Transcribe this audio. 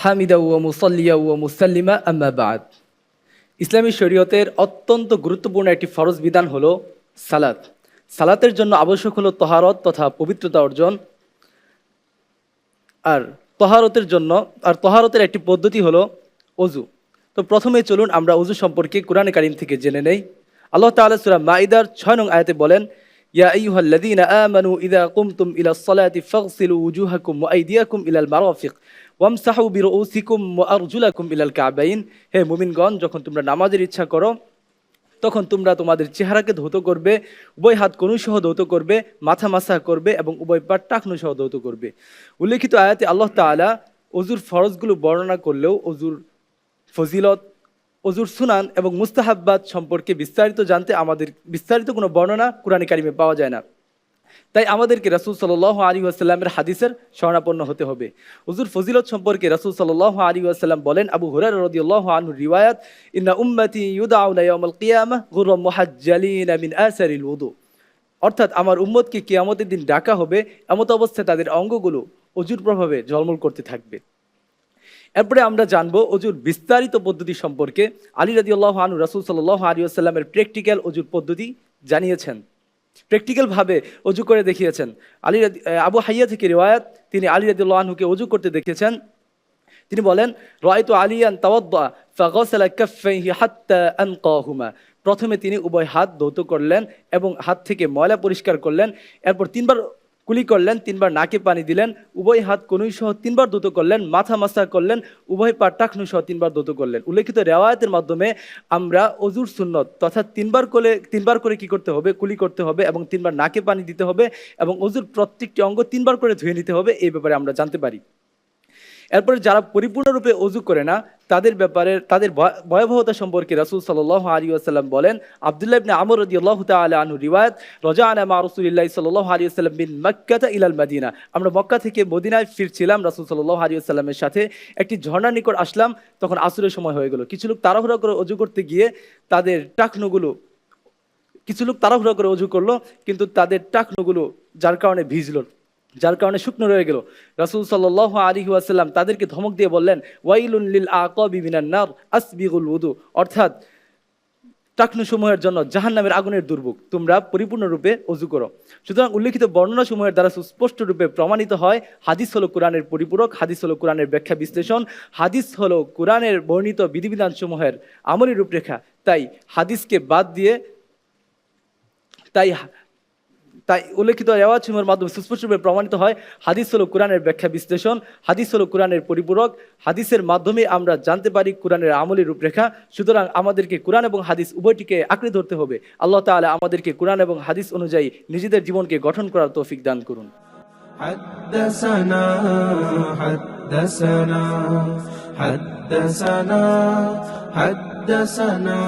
হামিদা ওয়া মুসাল্লিয়া ওয়া মুসাল্লিমা আম্মা বাদ। ইসলামী শরীয়তের অত্যন্ত গুরুত্বপূর্ণ একটি ফরজ বিধান হলো সালাত। সালাতের জন্য আবশ্যক হলো তহারত তথা পবিত্রতা অর্জন। আর তহারতের একটি পদ্ধতি হলো অজু। তো প্রথমে চলুন আমরা অজু সম্পর্কে কুরআনে কারীম থেকে জেনে নেই। আল্লাহ তাআলা সূরা মাইদার 6 নং আয়াতে বলেন, ইয়া আইয়ুহাল্লাযীনা আমানু ইযা কুমতুম ইলাস সালাতি ফাগসিলু ওয়ুজুহাকুম ওয়া আইদিয়াকুম ইলাল মারাফিক ওয়ামসাহু বিরুউসিকুম ওয়া আরজুলাকুম ইলাল কাবাইন। হে মুমিনগণ, যখন তোমরা নামাজের ইচ্ছা করো তখন তোমরা তোমাদের চেহারাকে ধৌত করবে, উভয় হাত কনুই সহ ধৌত করবে, মাথা মাসা করবে এবং উভয় পা টাকনু সহ ধৌত করবে। উল্লেখিত আয়াতে আল্লাহ তাআলা অজুর ফরজগুলো বর্ণনা করলেও অজুর ফজিলত, অজুর সুনান এবং মুস্তাহাব্বাত সম্পর্কে বিস্তারিত জানতে আমাদের বিস্তারিত কোনো বর্ণনা কুরআনে কারিমে পাওয়া যায় না। তাই আমাদেরকে রাসূল সাল্লাল্লাহু আলাইহি ওয়াসাল্লামের হাদিসের শরণাপন্ন হতে হবে। অজুর ফজিলত সম্পর্কে রাসূল সাল্লাল্লাহু আলাইহি ওয়াসাল্লাম বলেন, আবু হুরায়রা রাদিয়াল্লাহু আনহু রিওয়ায়াত, ইন্না উম্মতি ইউদআউনা ইয়াউমাল কিয়ামাহ গুররাম মুহাজ্জালিনা মিন আসারিল ওযু। অর্থাৎ আমার উম্মতকে কিয়ামতের দিন ডাকা হবে এমত অবস্থায় তাদের অঙ্গগুলো অজুর প্রভাবে ঝলমল করতে থাকবে। এরপরে আমরা জানবো অজুর বিস্তারিত পদ্ধতি সম্পর্কে। আলী রাদিয়াল্লাহু আনহু রাসূল সাল্লাল্লাহু আলাইহি ওয়াসাল্লামের প্র্যাকটিক্যাল অজুর পদ্ধতি জানিয়েছেন, প্র্যাকটিক্যালভাবে অজু করে দেখিয়েছেন। আবু হাইয়া থেকে রিওয়ায়াত, তিনি আলী রাদিয়াল্লাহু আনহুকে অজু করতে দেখেছেন। তিনি বলেন, রাআইতু আলিয়ান তাওয়াদ্দা ফাগাসালা কাফাইহি হাত্তা আনকাহুমা। প্রথমে তিনি উভয় হাত ধৌত করলেন এবং হাত থেকে ময়লা পরিষ্কার করলেন। এরপর 3 বার কুলি করলেন, 3 বার নাকে পানি দিলেন, উভয় হাত কনুই সহ 3 বার ধৌত করলেন, মাথা মাসা করলেন, উভয় পা টাকনু সহ 3 বার ধৌত করলেন। উল্লেখিত রিওয়ায়াতের মাধ্যমে আমরা অজুর সুন্নত তথা 3 বার করে কি করতে হবে, কুলি করতে হবে এবং 3 বার নাকে পানি দিতে হবে এবং অজুর প্রত্যেকটি অঙ্গ 3 বার করে ধুয়ে নিতে হবে, এই ব্যাপারে আমরা জানতে পারি। এরপরে যারা পরিপূর্ণরূপে অজু করে না তাদের ভয়াবহতা সম্পর্কে রাসূল সাল্লাল্লাহু আলাইহি ওয়াসাল্লাম বলেন, আব্দুল্লাহ ইবনে আমর রাদিয়াল্লাহু তাআলা আনহু রিওয়ায়াত, রাজা'না মা রাসূলিল্লাহি সাল্লাল্লাহু আলাইহি ওয়াসাল্লাম মিন মক্কা ইলাল মদিনা। আমরা মক্কা থেকে মদিনায় ফিরছিলাম রাসূল সাল্লাল্লাহু আলাইহি ওয়াসাল্লামের সাথে। একটি ঝর্ণার নিকট আসলাম, তখন আসরের সময় হয়ে গেল। কিছু লোক তাড়াহুড়া করে অজু করতে গিয়ে তাদের টাকনুগুলো অজু করলো, কিন্তু তাদের টাকনুগুলো যার কারণে ভিজলো, যার কারণে শুকনো রয়ে গেল। রাসূল সাল্লাল্লাহু আলাইহি ওয়াসাল্লাম তাদেরকে ধমক দিয়ে বললেন, ওয়াইলুন লিল আকাবি মিনান নার আসবিগুল ওযু। অর্থাৎ টাকনু সমূহের জন্য জাহান্নামের আগুনের দুর্ভোগ, তোমরা পরিপূর্ণরূপে অজু করো। সুতরাং উল্লেখিত বর্ণনা সমূহের দ্বারা সুস্পষ্ট রূপে প্রমাণিত হয়, হাদিস হলো কোরআনের পরিপূরক, হাদিস হলো কোরআনের ব্যাখ্যা বিশ্লেষণ, হাদিস হলো কোরআনের বর্ণিত বিধিবিধান সমূহের আমলি রূপরেখা। তাই হাদিসকে বাদ দিয়ে তাই উল্লেখিত রিওয়ায়াতসমূহের মাধ্যমে সুস্পষ্টভাবে প্রমাণিত হয়, হাদিস হলো কোরআনের ব্যাখ্যা বিশ্লেষণ, হাদিস হলো কোরআনের পরিপূরক, হাদিসের মাধ্যমে আমরা জানতে পারি কোরআনের আমলি রূপরেখা। সুতরাং আমাদেরকে কোরআন এবং হাদিস উভয়টিকে আঁকড়ে ধরতে হবে। আল্লাহ তাআলা আমাদেরকে কোরআন এবং হাদিস অনুযায়ী নিজেদের জীবনকে গঠন করার তৌফিক দান করুন। حدثنا